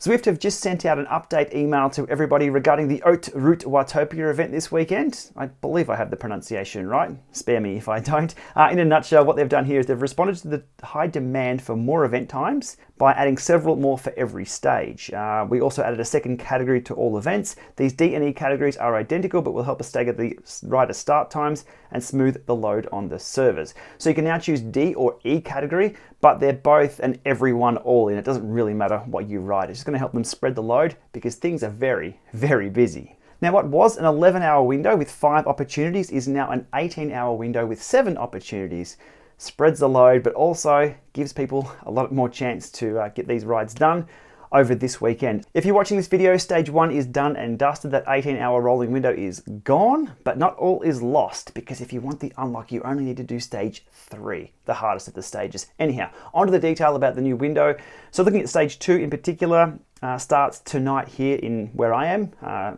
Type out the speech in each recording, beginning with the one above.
Zwift have just sent out an update email to everybody regarding the Haute Watopia event this weekend. I believe I have the pronunciation right. Spare me if I don't. In a nutshell, what they've done here is they've responded to the high demand for more event times by adding several more for every stage. We also added a second category to all events. These D and E categories are identical, but will help us stagger the rider start times and smooth the load on the servers. So you can now choose D or E category, but they're both an everyone all in. It doesn't really matter what you ride. It's just going to help them spread the load because things are very, very busy. Now, what was an 11-hour window with 5 opportunities is now an 18-hour window with 7 opportunities. Spreads the load, but also gives people a lot more chance to get these rides done over this weekend. If you're watching this video, stage 1 is done and dusted. That 18-hour rolling window is gone, but not all is lost, because if you want the unlock, you only need to do stage 3, the hardest of the stages. Anyhow, onto the detail about the new window. So looking at stage 2 in particular, starts tonight here in where I am,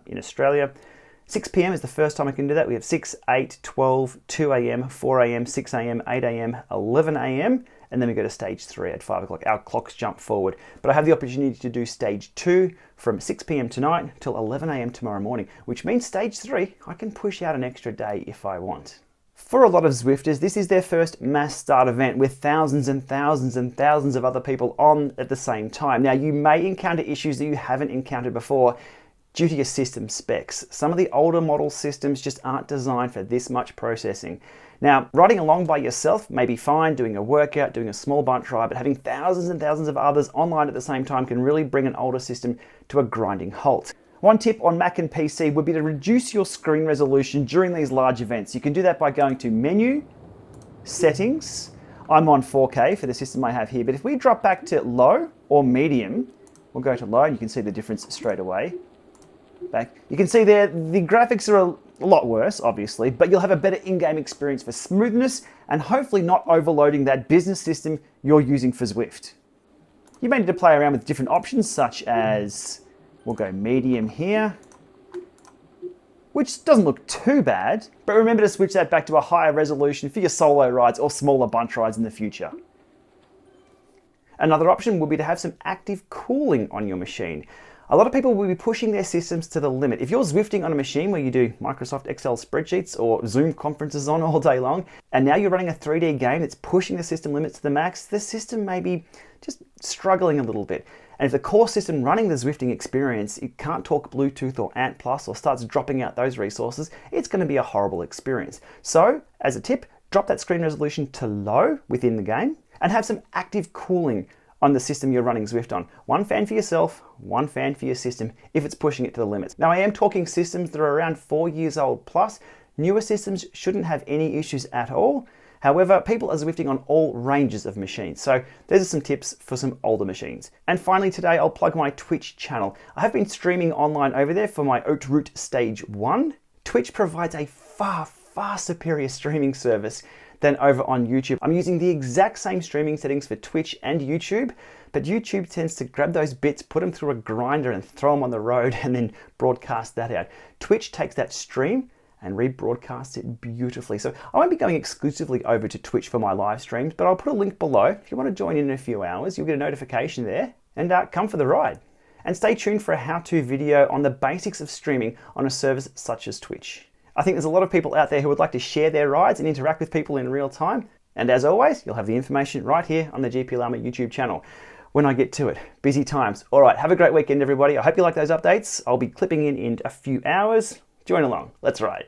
in Australia. 6 p.m. is the first time I can do that. We have 6, 8, 12, 2 a.m., 4 a.m., 6 a.m., 8 a.m., 11 a.m., and then we go to stage 3 at 5 o'clock. Our clocks jump forward. But I have the opportunity to do stage 2 from 6 p.m. tonight till 11 a.m. tomorrow morning, which means stage 3, I can push out an extra day if I want. For a lot of Zwifters, this is their first mass start event with thousands and thousands and thousands of other people on at the same time. Now, you may encounter issues that you haven't encountered before due to your system specs. Some of the older model systems just aren't designed for this much processing. Now, riding along by yourself may be fine, doing a workout, doing a small bunch ride, but having thousands and thousands of others online at the same time can really bring an older system to a grinding halt. One tip on Mac and PC would be to reduce your screen resolution during these large events. You can do that by going to Menu, Settings. I'm on 4K for the system I have here, but if we drop back to low or medium, we'll go to low and you can see the difference straight away. Back. You can see there the graphics are a lot worse, obviously, but you'll have a better in-game experience for smoothness and hopefully not overloading that business system you're using for Zwift. You may need to play around with different options, such as, we'll go medium here, which doesn't look too bad, but remember to switch that back to a higher resolution for your solo rides or smaller bunch rides in the future. Another option would be to have some active cooling on your machine. A lot of people will be pushing their systems to the limit. If you're Zwifting on a machine where you do Microsoft Excel spreadsheets or Zoom conferences on all day long, and now you're running a 3D game that's pushing the system limits to the max, the system may be just struggling a little bit. And if the core system running the Zwifting experience, it can't talk Bluetooth or Ant Plus or starts dropping out those resources, it's going to be a horrible experience. So, as a tip, drop that screen resolution to low within the game and have some active cooling on the system you're running Zwift on. One fan for yourself, one fan for your system if it's pushing it to the limits. Now, I am talking systems that are around 4 years old plus. Newer systems shouldn't have any issues at all. However, people are Zwifting on all ranges of machines. So those are some tips for some older machines. And finally today, I'll plug my Twitch channel. I have been streaming online over there for my Haute Route Stage 1. Twitch provides a far, far superior streaming service than over on YouTube. I'm using the exact same streaming settings for Twitch and YouTube, but YouTube tends to grab those bits, put them through a grinder and throw them on the road and then broadcast that out. Twitch takes that stream and rebroadcasts it beautifully. So I won't be going exclusively over to Twitch for my live streams, but I'll put a link below. If you want to join in a few hours, you'll get a notification there and come for the ride. And stay tuned for a how-to video on the basics of streaming on a service such as Twitch. I think there's a lot of people out there who would like to share their rides and interact with people in real time. And as always, you'll have the information right here on the GPLama YouTube channel when I get to it. Busy times. All right, have a great weekend, everybody. I hope you like those updates. I'll be clipping in a few hours. Join along. Let's ride.